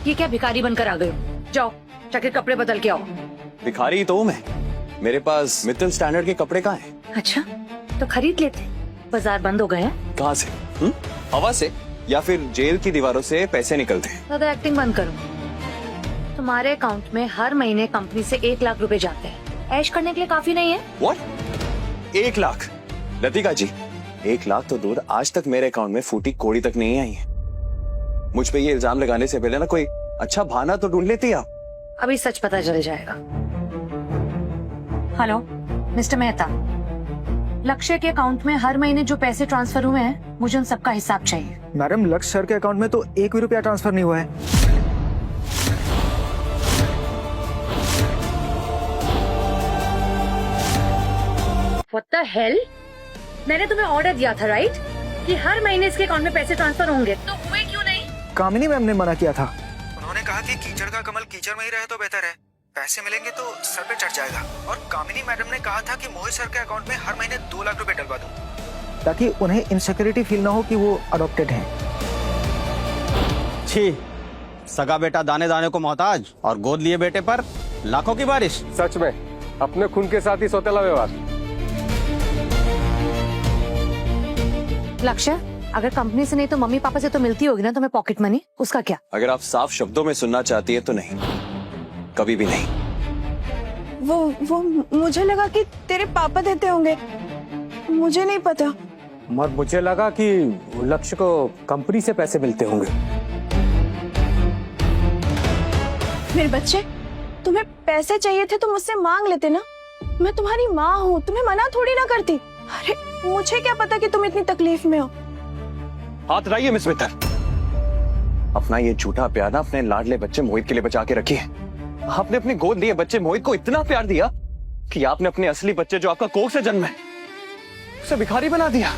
ये क्या भिखारी बनकर आ गए हो? जाओ जाके कपड़े बदल के आओ। भिखारी तो हूँ मैं, मेरे पास मित्तल स्टैंडर्ड के कपड़े कहाँ हैं? अच्छा तो खरीद लेते। बाजार बंद हो गए हैं। कहाँ से? हवा से या फिर जेल की दीवारों से पैसे निकलते हैं? ज्यादा एक्टिंग बंद करो। तुम्हारे अकाउंट में हर महीने कंपनी से 1 लाख रुपए जाते हैं। ऐश करने के लिए काफी नहीं है? What? 1 लाख? लतिका जी, 1 लाख तो दूर, आज तक मेरे अकाउंट में फूटी कोड़ी तक नहीं आई है। मुझ पे ये इल्जाम लगाने से पहले ना कोई अच्छा बहाना तो ढूंढ लेती आप। अभी सच पता चल जाएगा। हेलो मिस्टर मेहता, लक्ष्य के अकाउंट में हर महीने जो पैसे ट्रांसफर हुए हैं, मुझे उन सबका हिसाब चाहिए। मैडम, लक्ष्य सर के अकाउंट में तो 1 भी रुपया ट्रांसफर नहीं हुआ है। What the hell? मैंने तुम्हें ऑर्डर दिया था राइट, कि हर महीने इसके अकाउंट में पैसे ट्रांसफर होंगे, तो हुए क्यों नहीं? कामिनी मैम ने मना किया था। उन्होंने कहा कि कीचड़ का कमल कीचड़ में ही रहे तो बेहतर है, पैसे मिलेंगे तो सर पे चढ़ जाएगा। और कामिनी मैडम ने कहा था कि मोहित सर के अकाउंट में हर महीने 2 लाख रुपए डलवा दूं, ताकि उन्हें इनसिक्योरिटी फील ना हो कि वो अडॉप्टेड हैं। छी, सगा बेटा दाने दाने को मोहताज और गोद लिए बेटे पर लाखों की बारिश। सच में अपने खून के साथ ही सौतेला व्यवहार। लक्ष्य, अगर कंपनी से नहीं तो मम्मी पापा से तो मिलती होगी ना तुम्हें पॉकेट मनी, उसका क्या? अगर आप साफ शब्दों में सुनना चाहती है तो नहीं, कभी भी नहीं। वो मुझे लगा कि तेरे पापा देते होंगे, मुझे नहीं पता। और मुझे लगा कि लक्ष्य को कंपनी से पैसे मिलते होंगे। मेरे बच्चे, तुम्हें पैसे चाहिए थे तो मुझसे मांग लेते ना। मैं तुम्हारी माँ हूँ, तुम्हें मना थोड़ी ना करती। अरे मुझे क्या पता कि तुम इतनी तकलीफ में हो। हाथ हटाइए मिस मित्तल। अपना ये झूठा प्यार ना अपने लाडले बच्चे मोहित के लिए बचा के रखिए। आपने अपने गोद लिए बच्चे मोहित को इतना प्यार दिया कि आपने अपने असली बच्चे जो आपका कोख से जन्म है, उसे भिखारी बना दिया।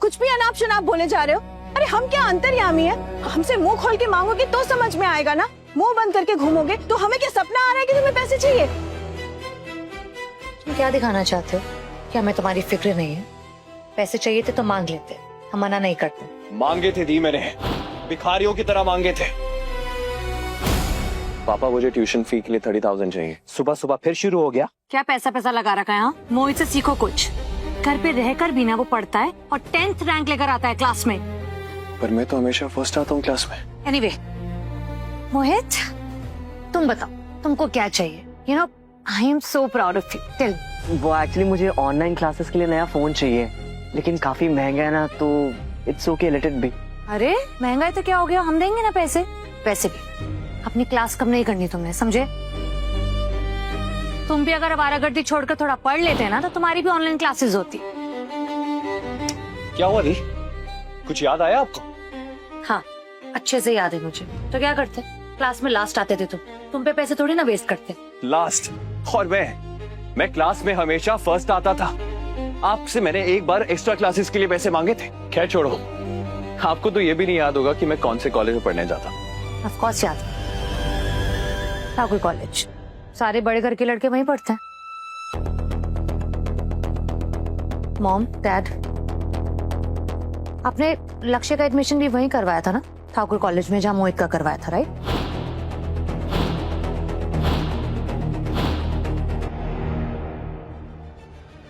कुछ भी अनाप शनाप बोले जा रहे हो। अरे हम क्या अंतर्यामी है? हमसे मुंह खोल के मांगोगे तो समझ में आएगा ना। मुंह बंद करके घूमोगे तो हमें क्या सपना आ रहा है कि तुम्हें पैसे चाहिए? तुम क्या दिखाना चाहते हो कि हमें तुम्हारी फिक्र नहीं है? पैसे चाहिए थे तो मांग लेते, हम मना नहीं करते। मांगे थे दी मैंने, भिखारियों की तरह मांगे थे। पापा, मुझे ट्यूशन फी के लिए 30,000 चाहिए। सुबह सुबह फिर शुरू हो गया। क्या पैसा पैसा लगा रखा है? हाँ, मोहित से सीखो कुछ। घर पे रहकर भी ना वो पढ़ता है और 10th रैंक लेकर आता है क्लास में। पर मैं तो हमेशा फर्स्ट आता हूँ क्लास में। एनीवे, मोहित तुम बताओ तुमको क्या चाहिए? You know I am so proud of you. Tell. वो एक्चुअली मुझे ऑनलाइन क्लासेस के लिए नया फोन चाहिए, लेकिन काफी महंगा है ना, तो it's okay, let it be. अरे महंगा है तो क्या हो गया, हम देंगे ना पैसे। पैसे भी अपनी क्लास कम नहीं करनी तुमने, समझे? तुम भी अगर आवारागर्दी छोड़कर थोड़ा पढ़ लेते ना तो तुम्हारी भी ऑनलाइन क्लासेस होती। क्या हुआ दी? कुछ याद आया आपको? हाँ, अच्छे से याद है मुझे। तो क्या करते, क्लास में लास्ट आते थे तुम पे पैसे थोड़ी ना वेस्ट करते। लास्ट? और मैं क्लास में हमेशा फर्स्ट आता था। आपसे मैंने एक बार एक्स्ट्रा क्लासेस के लिए पैसे मांगे थे। खैर छोड़ो, आपको तो ये भी नहीं याद होगा कि मैं कौन से कॉलेज में पढ़ने जाता। ऑफ कोर्स याद है, ठाकुर कॉलेज। सारे बड़े घर के लड़के वहीं पढ़ते हैं। मॉम, डैड, आपने लक्ष्य का एडमिशन भी वहीं करवाया था ना, ठाकुर कॉलेज में, जहां मोहित का करवाया था, राइट?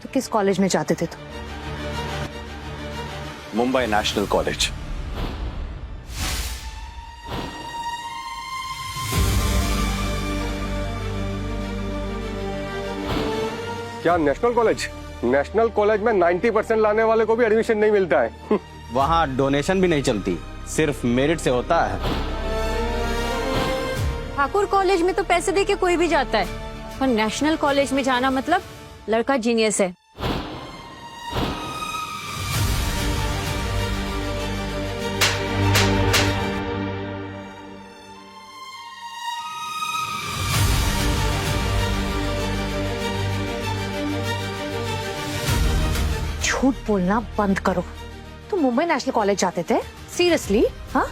तो किस कॉलेज में जाते थे तुम? Mumbai national college. क्या नेशनल कॉलेज? नेशनल कॉलेज में 90% लाने वाले को भी एडमिशन नहीं मिलता है। वहाँ डोनेशन भी नहीं चलती, सिर्फ मेरिट से होता है। ठाकुर कॉलेज में तो पैसे दे के कोई भी जाता है, और नेशनल कॉलेज में जाना मतलब लड़का जीनियस है। झूठ बोलना बंद करो। तुम मुंबई नेशनल कॉलेज जाते थे? सीरियसली? हाँ,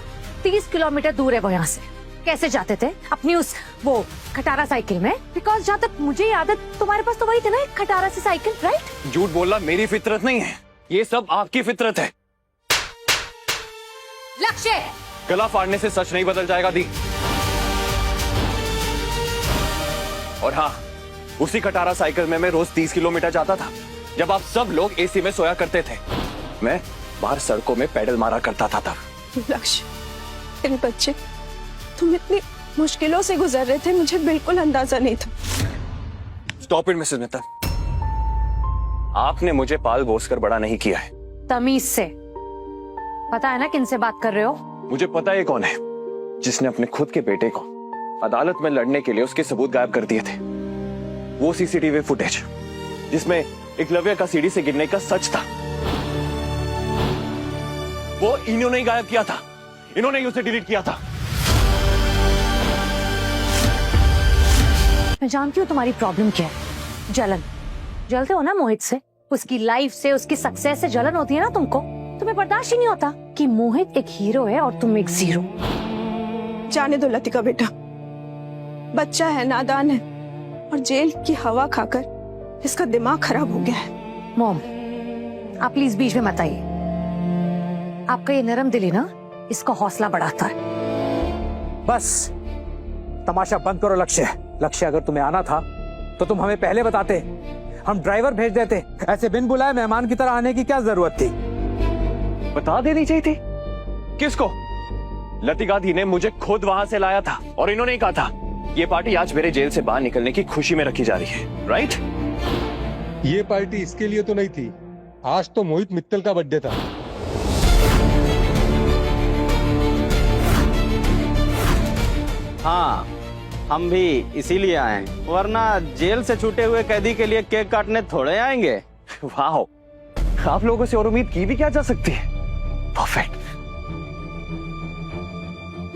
30 किलोमीटर दूर है वो यहाँ से। कैसे जाते थे? अपनी उस वो खटारा साइकिल में? बिकॉज जहाँ तक मुझे याद है तुम्हारे पास तो वही थे ना, एक खटारा सी साइकिल, राइट? झूठ बोलना मेरी फितरत नहीं है, ये सब आपकी फितरत है। लक्ष्य, गला फाड़ने से सच नहीं बदल जाएगा दी। और हाँ, उसी खटारा साइकिल में मैं रोज 30 किलोमीटर जाता था जब आप सब लोग एसी में सोया करते थे। मैं बाहर सड़कों में पैडल मारा करता था तब। लक्ष्य, तेरे बच्चे, तुम इतनी मुश्किलों से गुजर रहे थे, मुझे बिल्कुल अंदाजा नहीं था। स्टॉप इट मिसेस मित्तल, आपने मुझे पाल पोस कर बड़ा नहीं किया है। तमीज से। पता है ना किनसे बात कर रहे हो? मुझे पता है कौन है जिसने अपने खुद के बेटे को अदालत में लड़ने के लिए उसके सबूत गायब कर दिए थे। वो सीसीटीवी फुटेज जिसमें एकलव्य का सीढ़ी से गिरने का सच था, वो इन्होंने ही गायब किया था, इन्होंने ही उसे डिलीट किया था। मैं जानती हूँ तुम्हारी प्रॉब्लम क्या है। जलन। जलते हो ना मोहित से, उसकी लाइफ से, उसकी सक्सेस से जलन होती है ना तुमको। तुम्हें बर्दाश्त ही नहीं होता कि मोहित एक हीरो है और तुम एक जीरो। जाने दो लतिका बेटा, बच्चा है, नादान है, और जेल की हवा खाकर इसका दिमाग खराब हो गया है। मॉम, आप प्लीज बीच में मत आइए। आपका ये नरम दिली ना इसका हौसला बढ़ाता है। बस तमाशा बंद करो लक्ष्य। लक्ष्य, अगर तुम्हें आना था तो तुम हमें पहले बताते, हम ड्राइवर भेज देते। ऐसे बिन बुलाए मेहमान की तरह आने की क्या जरूरत थी? बता देनी चाहिए थी। किसको? लतिका दी ने मुझे खुद वहां से लाया था और इन्होंने ही कहा था ये पार्टी आज मेरे जेल से बाहर निकलने की खुशी में रखी जा रही है, राइट? ये पार्टी इसके लिए तो नहीं थी, आज तो मोहित मित्तल का बर्थडे था। हाँ, हम भी इसीलिए आए, वरना जेल से छूटे हुए कैदी के लिए केक काटने थोड़े आएंगे। वाह, आप लोगों से और उम्मीद की भी क्या जा सकती है। परफेक्ट।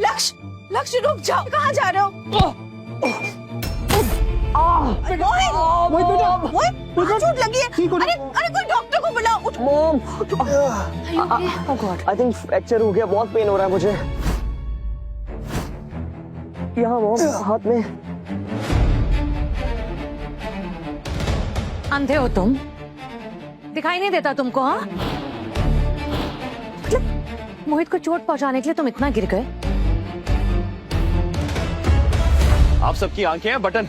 लक्ष्य, लक्ष्य रुक जाओ, कहाँ जा रहे हो? मोहित बेटा, मोहित, कहाँ चोट लगी है? अरे अरे कोई डॉक्टर को बुलाओ। उठ। Mom, Oh God. I think fracture हो गया, बहुत पेन हो रहा है मुझे। यहाँ मॉम, हाथ में। अंधे हो तुम? दिखाई नहीं देता तुमको? हाँ, मतलब मोहित को चोट पहुंचाने के लिए तुम इतना गिर गए? आप सबकी आंखें हैं बटन,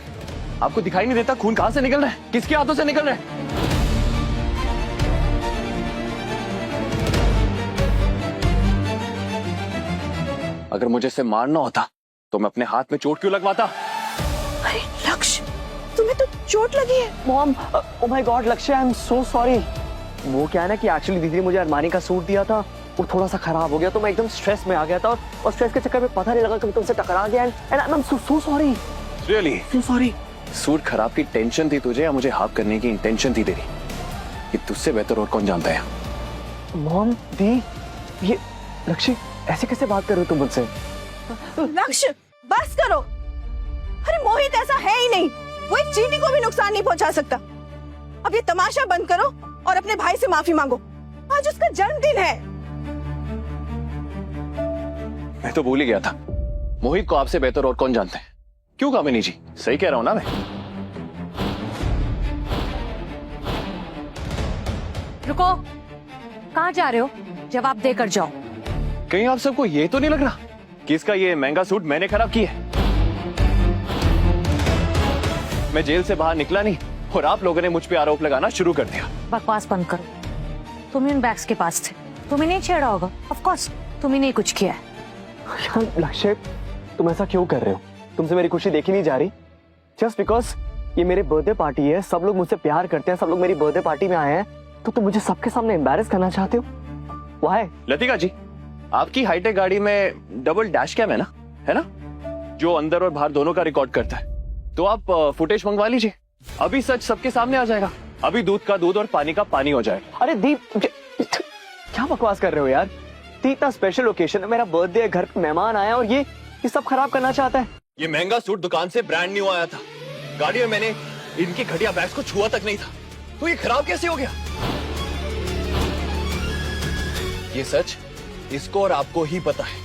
आपको दिखाई नहीं देता खून कहां से निकल रहा है, किसके हाथों से निकल रहा है? अगर मुझे इसे मारना होता तो मैं अपने हाथ में चोट क्यों लगवाता? अरे लक्ष्य, तुम्हें तो चोट लगी है। मॉम, ओ माय गॉड लक्ष्य, आई एम सो सॉरी। वो क्या है ना कि एक्चुअली दीदी ने मुझे अरमानी का सूट दिया था, वो थोड़ा सा खराब हो गया तो मैं एकदम स्ट्रेस में आ गया था, और स्ट्रेस के चक्कर में पता नहीं लगा कि मैं तुमसे टकरा गया। And I am so sorry, really so sorry. Suit खराब की टेंशन थी तुझे या मुझे हाफ करने की इंटेंशन थी तेरी? ये तुझसे बेहतर और कौन जानता है? मॉम, दी, ये लक्ष्य ऐसे कैसे बात कर रहे हो तुम मुझसे? लक्ष्य, बस करो। अरे मोहित ऐसा है ही नहीं, वो एक चींटी को भी नुकसान नहीं पहुंचा सकता। अब ये तमाशा बंद करो और अपने भाई से माफी मांगो, आज उसका जन्मदिन है। मैं तो भूल ही गया था, मोहित को आपसे बेहतर और कौन जानता है। क्यों कामिनी जी, सही कह रहा हूं ना मैं? रुको, कहाँ जा रहे हो? जवाब देकर जाओ। कहीं आप सबको ये तो नहीं लग रहा कि इसका ये महंगा सूट मैंने खराब किया है? मैं जेल से बाहर निकला नहीं और आप लोगों ने मुझ पे आरोप लगाना शुरू कर दिया। बकवास बंद करो। तुम ही उन बैग्स के पास थे, तुम्हें नहीं छेड़ा होगा। ऑफ कोर्स तुम ही नहीं कुछ किया है। लक्ष्य, तुम ऐसा क्यों कर रहे हो? तुमसे मेरी खुशी देखी नहीं जा रही? जस्ट बिकॉज ये मेरे बर्थडे पार्टी है, सब लोग मुझसे प्यार करते हैं, सब लोग मेरी बर्थडे पार्टी में आए हैं, तो तुम मुझे सबके सामने एम्बैरेस करना चाहते हो? व्हाई? लतिका जी, आपकी हाईटेक गाड़ी में डबल डैश कैम है ना, जो अंदर और बाहर दोनों का रिकॉर्ड करता है। तो आप फुटेज मंगवा लीजिए, अभी सच सबके सामने आ जाएगा। अभी दूध का दूध और पानी का पानी हो जाएगा। अरे दीप, क्या बकवास कर रहे हो यार? इतना स्पेशल ओकेशन है, मेरा बर्थडे है, घर पे मेहमान आया और ये सब खराब करना चाहता है। ये महंगा सूट दुकान से ब्रांड न्यू आया था, गाड़ी में मैंने इनकी घटिया बैग्स को छुआ तक नहीं था, तो ये खराब कैसे हो गया? ये सच इसको और आपको ही पता है,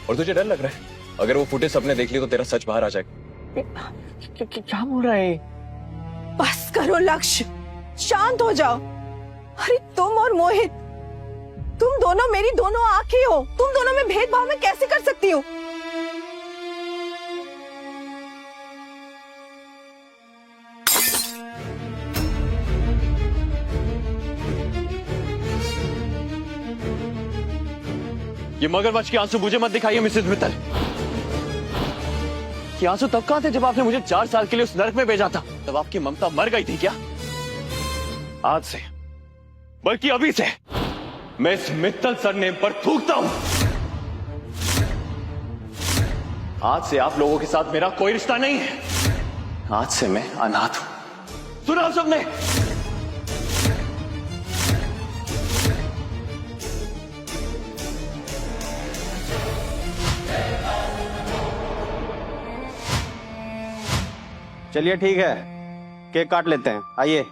और तुझे डर लग रहा है अगर वो फुटेज सबने देख ली तो तेरा सच बाहर आ जाएगा। क्या बोल रहा है? बस करो लक्ष्य, शांत हो जाओ। अरे तुम और मोहित तुम दोनों मेरी दोनों आंखें हो, तुम दोनों में भेदभाव मैं कैसे कर सकती हूँ? ये मगरमच्छ के आंसू मुझे मत दिखाइए मिसेस मित्तल। ये आंसू तब कहां थे जब आपने मुझे 4 साल के लिए उस नरक में भेजा था? तब आपकी ममता मर गई थी क्या? आज से, बल्कि अभी से, मैं इस मित्तल सरनेम पर थूकता हूं। आज से आप लोगों के साथ मेरा कोई रिश्ता नहीं है। आज से मैं अनाथ हूं। सुना सबने? चलिए ठीक है, केक काट लेते हैं, आइए।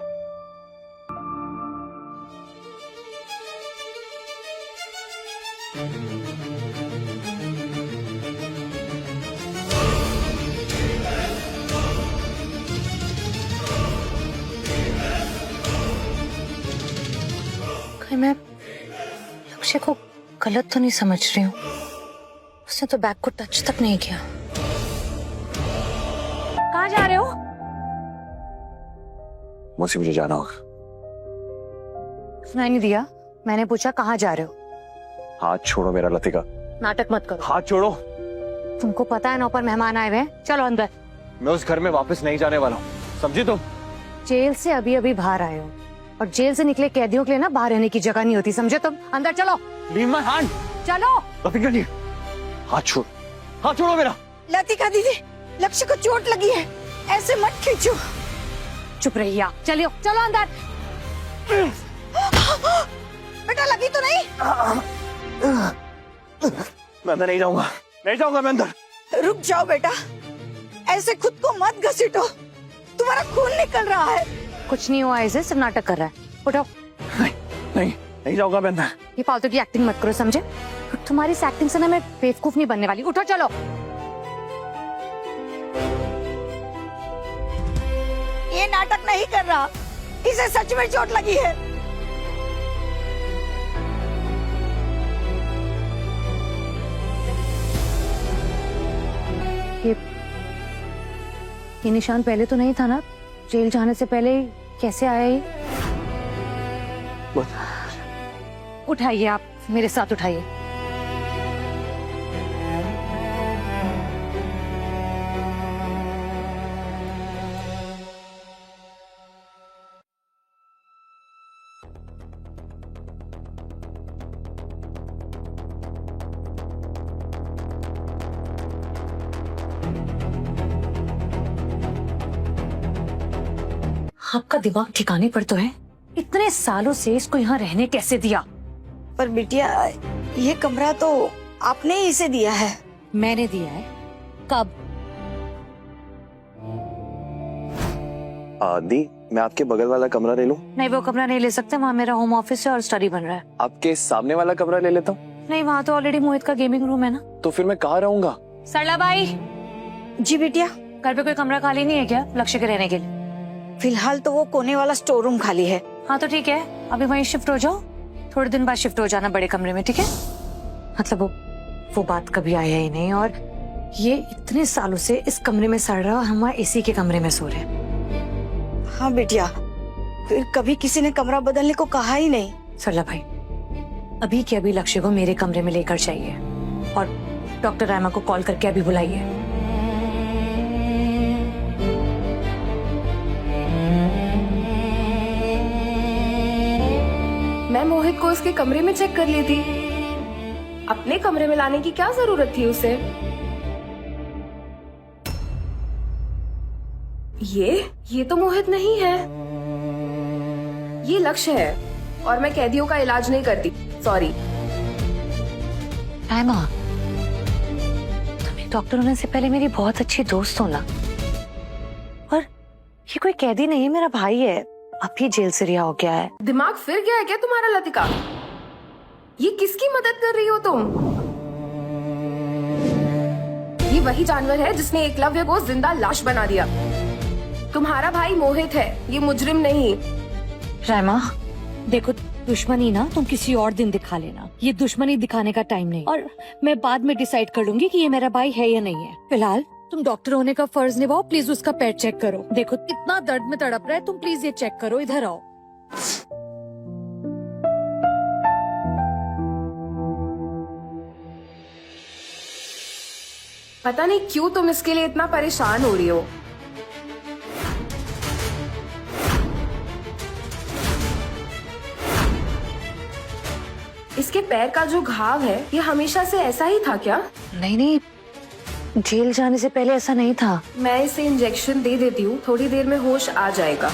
कहीं मैं लक्ष्य को गलत तो नहीं समझ रही हूँ? उसने तो बैग को टच तक नहीं किया। कहाँ जा रहे हो? मुझसे मुझे जाना होगा। सुनाई नहीं दिया? मैंने पूछा कहाँ जा रहे हो? हाथ छोड़ो मेरा लतिका। नाटक मत करो। हाथ छोड़ो। तुमको पता है ना ऊपर मेहमान आए हुए हैं, चलो अंदर। मैं उस घर में वापस नहीं जाने वाला हूँ, समझी तुम? जेल से अभी अभी बाहर आए हो और जेल से निकले कैदियों के लिए ना बाहर रहने की जगह नहीं होती, समझे तुम? अंदर चलो। Leave my hand. चलो। लतिका जी, हाथ छोड़, हाथ छोड़ो मेरा। लतिका दीदी, लक्ष्य को चोट लगी है, ऐसे मत खींचो। चुप रहिए आप, चलिए चलो अंदर। बेटा लगी तो नहीं? मैं अंदर नहीं जाऊंगा, नहीं जाऊंगा मैं अंदर। रुक जाओ बेटा, ऐसे खुद को मत घसीटो, तुम्हारा खून निकल रहा है। कुछ नहीं हुआ, ऐसे सिर्फ नाटक कर रहा है। उठो। नहीं नहीं नहीं जाऊंगा मैं अंदर। ये फालतू की एक्टिंग मत करो, समझे? तुम्हारी इस एक्टिंग से ना मैं बेवकूफ नहीं बनने वाली। उठो चलो। ये नाटक नहीं कर रहा, इसे सच में चोट लगी है। ये निशान पहले तो नहीं था ना? जेल जाने से पहले कैसे आया ये? उठाइए आप, मेरे साथ उठाइए। आपका दिमाग ठिकाने पर तो है? इतने सालों से इसको यहाँ रहने कैसे दिया? पर बिटिया, ये कमरा तो आपने ही इसे दिया है। मैंने दिया है? कब? आदि, मैं आपके बगल वाला कमरा ले लूं? नहीं, वो कमरा नहीं ले सकते, वहाँ मेरा होम ऑफिस है और स्टडी बन रहा है। आपके सामने वाला कमरा ले लेता हूँ? नहीं, वहाँ तो ऑलरेडी मोहित का गेमिंग रूम है ना। तो फिर मैं कहाँ रहूंगा? सरला बाई। जी बिटिया। घर पे कोई कमरा खाली नहीं है क्या लक्ष्य के रहने के लिए? फिलहाल तो वो कोने वाला स्टोर रूम खाली है। हाँ तो ठीक है, अभी वहीं शिफ्ट हो जाओ, थोड़े दिन बाद शिफ्ट हो जाना बड़े कमरे में, ठीक है? मतलब वो बात कभी आया ही नहीं, और ये इतने सालों से इस कमरे में सड़ रहा, हम वहाँ एसी के कमरे में सो रहे हैं। हाँ बेटिया, फिर कभी किसी ने कमरा बदलने को कहा ही नहीं। सरला भाई, अभी के अभी लक्ष्य को मेरे कमरे में लेकर चाहिए और डॉक्टर रामा को कॉल करके अभी बुलाइए। मैं मोहित को उसके कमरे में चेक कर ली थी, अपने कमरे में लाने की क्या जरूरत थी उसे? ये तो मोहित नहीं है, ये लक्ष्य है, और मैं कैदियों का इलाज नहीं करती, सॉरी। रामा, तुम्हें डॉक्टर होने से पहले मेरी बहुत अच्छी दोस्त हो ना, और ये कोई कैदी नहीं है, मेरा भाई है, अभी जेल से रिहा हो गया है। दिमाग फिर गया है क्या तुम्हारा लतिका? ये किसकी मदद कर रही हो तुम? ये वही जानवर है जिसने एकलव्य को जिंदा लाश बना दिया। तुम्हारा भाई मोहित है, ये मुजरिम नहीं। रामा देखो, दुश्मनी ना तुम किसी और दिन दिखा लेना, ये दुश्मनी दिखाने का टाइम नहीं। और मैं बाद में डिसाइड कर लूंगी कि ये मेरा भाई है या नहीं है। फिलहाल तुम डॉक्टर होने का फर्ज निभाओ, प्लीज उसका पेट चेक करो। देखो कितना दर्द में तड़प रहा है, तुम प्लीज ये चेक करो, इधर आओ। पता नहीं क्यों तुम इसके लिए इतना परेशान हो रही हो। इसके पैर का जो घाव है ये हमेशा से ऐसा ही था क्या? नहीं नहीं, जेल जाने से पहले ऐसा नहीं था। मैं इसे इंजेक्शन दे देती हूँ, थोड़ी देर में होश आ जाएगा।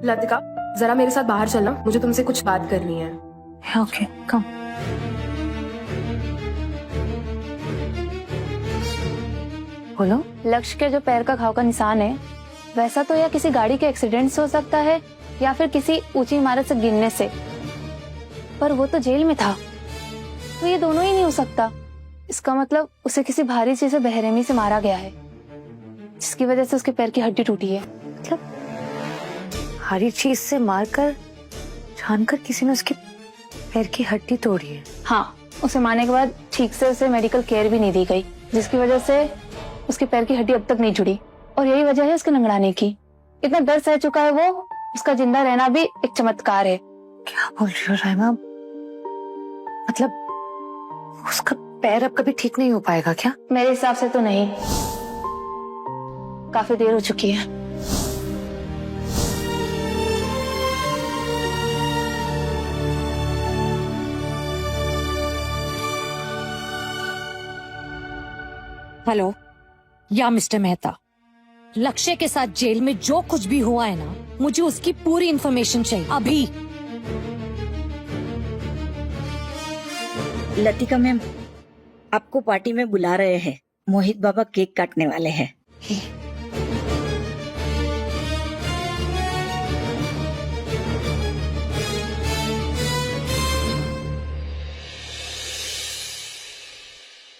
लतिका, जरा मेरे साथ बाहर चलना, मुझे तुमसे कुछ बात करनी है। ओके, कम। बोलो। लक्ष्य के जो पैर का घाव का निशान है, वैसा तो या किसी गाड़ी के एक्सीडेंट से हो सकता है या फिर किसी ऊंची इमारत से गिरने से, पर वो तो जेल में था, तो ये दोनों ही नहीं हो सकता। इसका मतलब उसे किसी भारी चीज से बेरहमी से मारा गया है, जिसकी वजह से उसके पैर की हड्डी टूटी है। मतलब भारी चीज से मारकर जानकर किसी ने उसके पैर की हड्डी तोड़ी है? हाँ, उसे मारने के बाद ठीक से उसे मेडिकल केयर भी नहीं दी गई, जिसकी वजह से उसके पैर की हड्डी अब तक नहीं जुड़ी, और यही वजह है उसके लंगड़ाने की। इतना दर्द सह चुका है वो, उसका जिंदा रहना भी एक चमत्कार है। क्या बोल रही हो राइमा? मतलब उसका पैर अब कभी ठीक नहीं हो पाएगा क्या? मेरे हिसाब से तो नहीं, काफी देर हो चुकी है। हेलो, या मिस्टर मेहता, लक्ष्य के साथ जेल में जो कुछ भी हुआ है ना, मुझे उसकी पूरी इंफॉर्मेशन चाहिए अभी। लतिका मैम, आपको पार्टी में बुला रहे हैं। मोहित बाबा केक काटने वाले हैं।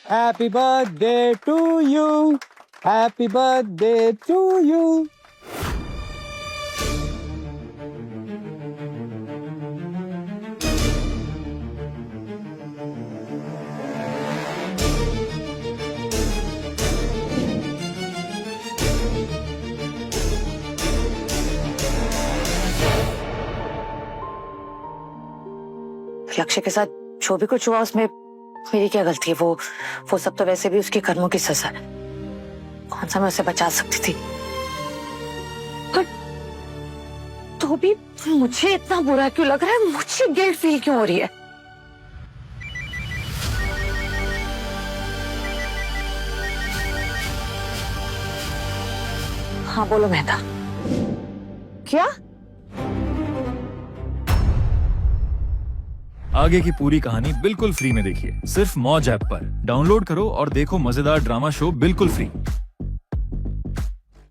Happy birthday to you, happy birthday to you. Lakshya के साथ जो भी कुछ हुआ उसमें मेरी क्या गलती है? वो सब तो वैसे भी उसके कर्मों की सजा है। कौन सा मैं उसे बचा सकती थी? पर तो भी मुझे इतना बुरा क्यों लग रहा है? मुझे गिल्ट फील क्यों हो रही है? हाँ बोलो मेहता। क्या? आगे की पूरी कहानी बिल्कुल फ्री में देखिए, सिर्फ मौज ऐप पर। डाउनलोड करो और देखो मजेदार ड्रामा शो बिल्कुल फ्री।